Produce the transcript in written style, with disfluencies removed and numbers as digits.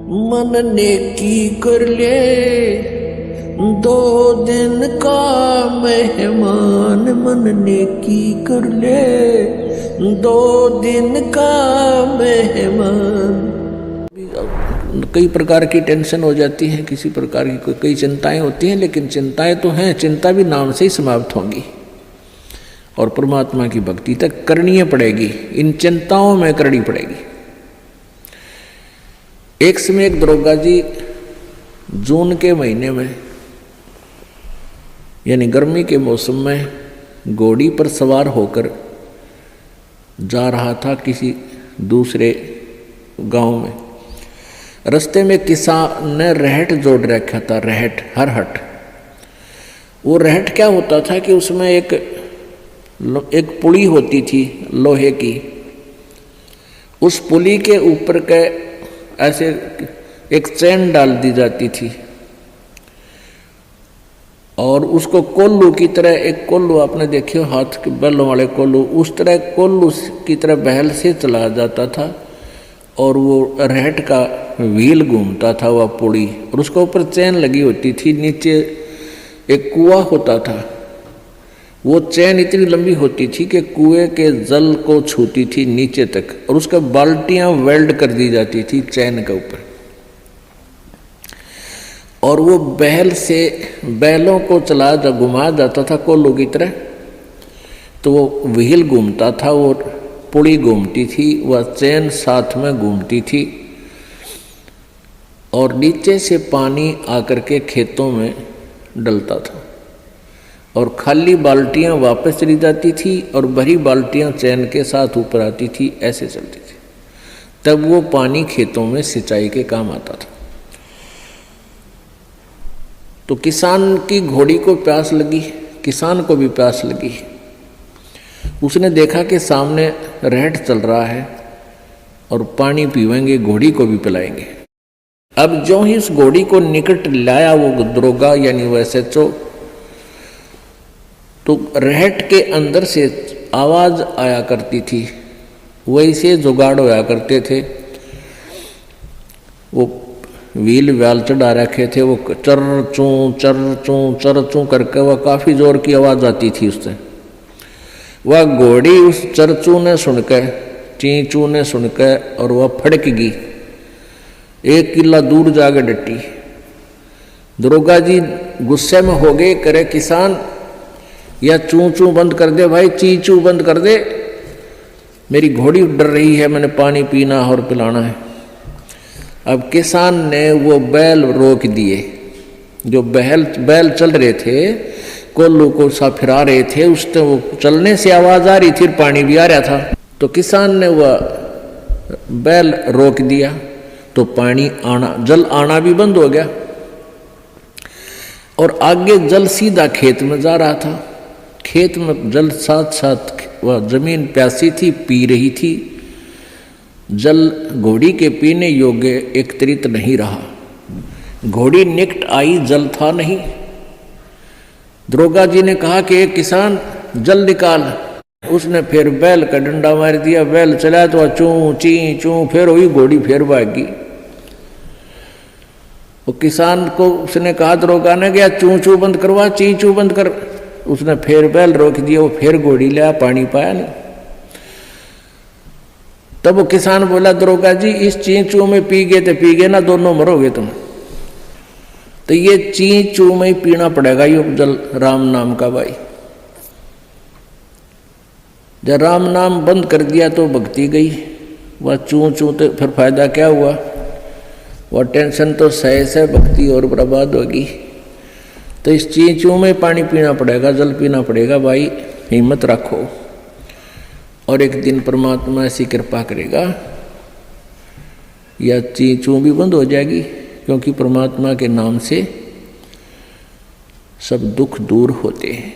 मन नेकी कर ले 2 दिन का मेहमान, मन नेकी कर ले 2 दिन का मेहमान। कई प्रकार की टेंशन हो जाती है, किसी प्रकार की कई चिंताएं होती हैं, लेकिन चिंताएं तो हैं, चिंता भी नाम से ही समाप्त होंगी और परमात्मा की भक्ति तक करनी पड़ेगी, इन चिंताओं में करनी पड़ेगी। एक समय एक दरोगा जी जून के महीने में यानी गर्मी के मौसम में घोड़ी पर सवार होकर जा रहा था किसी दूसरे गांव में। रास्ते में किसान ने रहट जोड़ रखा था, रहट, हरहट। वो रहट क्या होता था कि उसमें एक पुली होती थी लोहे की, उस पुली के ऊपर के ऐसे एक चैन डाल दी जाती थी और उसको कोल्लू की तरह, एक कोल्लू आपने देखे हो हाथ के बैलों वाले कोल्लू, उस तरह कोल्लू की तरह बहल से चला जाता था और वो रहट का व्हील घूमता था वह पुड़ी, और उसके ऊपर चैन लगी होती थी। नीचे एक कुआं होता था, वो चैन इतनी लंबी होती थी कि कुएं के जल को छूती थी नीचे तक, और उसका बाल्टियां वेल्ड कर दी जाती थी चैन के ऊपर। और वो बैल से बैलों को घुमा जाता था कोल्लू की तरह, तो वो व्हील घूमता था, वो पुड़ी घूमती थी, वह चैन साथ में घूमती थी और नीचे से पानी आकर के खेतों में डलता था और खाली बाल्टियां वापस चली जाती थी और भरी बाल्टियां चैन के साथ ऊपर आती थी, ऐसे चलती थी। तब वो पानी खेतों में सिंचाई के काम आता था। तो किसान की घोड़ी को प्यास लगी, किसान को भी प्यास लगी। उसने देखा कि सामने रहट चल रहा है और पानी पीवेंगे, घोड़ी को भी पिलाएंगे। अब जो ही उस घोड़ी को निकट लाया वो दरोगा यानी वो SHO, तो रहट के अंदर से आवाज आया करती थी, वैसे जुगाड़ होया करते थे। वो व्हील व्याल चढ़ा रखे थे, वो चर चूं करके वह काफी जोर की आवाज आती थी उससे। वह घोड़ी उस चरचू ने सुनकर, चींचू ने सुनकर, और वह फड़क गई, 1 किला दूर जाकर डटी। दरोगा जी गुस्से में हो गए, करे किसान या चू बंद कर दे भाई, चींचू बंद कर दे, मेरी घोड़ी डर रही है, मैंने पानी पीना और पिलाना है। अब किसान ने वो बैल रोक दिए, जो बैल चल रहे थे, कोल्लू को सा फिरा रहे थे, उससे वो चलने से आवाज आ रही थी, पानी भी आ रहा था। तो किसान ने वह बैल रोक दिया, तो पानी आना, जल आना भी बंद हो गया और आगे जल सीधा खेत में जा रहा था। खेत में जल साथ साथ वह जमीन प्यासी थी, पी रही थी। जल घोड़ी के पीने योग्य एकत्रित नहीं रहा, घोड़ी निकट आई, जल था नहीं। दरोगा जी ने कहा कि एक किसान जल निकाल। उसने फिर बैल का डंडा मार दिया, बैल चला तो चूं ची चूं, फिर हुई घोड़ी, फिर भागी। वो किसान को उसने कहा, दरोगा ने गया चूं बंद करवा, ची बंद कर। उसने फिर बैल रोक दिया, वो फिर घोड़ी लिया, पानी पाया नहीं। तब वो किसान बोला, दरोगा जी इस चींचू में पी गए तो पी गए ना, दोनों मरोगे तुम। तो ये चींचू में ही पीना पड़ेगा ये जल, राम नाम का भाई। जब राम नाम बंद कर दिया तो भक्ति गई, वह चू तो फिर फायदा क्या हुआ, वह टेंशन तो सहे से भक्ति और बर्बाद होगी। तो इस चींचू में पानी पीना पड़ेगा, जल पीना पड़ेगा भाई, हिम्मत रखो और एक दिन परमात्मा ऐसी कृपा करेगा या चींचू भी बंद हो जाएगी, क्योंकि परमात्मा के नाम से सब दुख दूर होते हैं।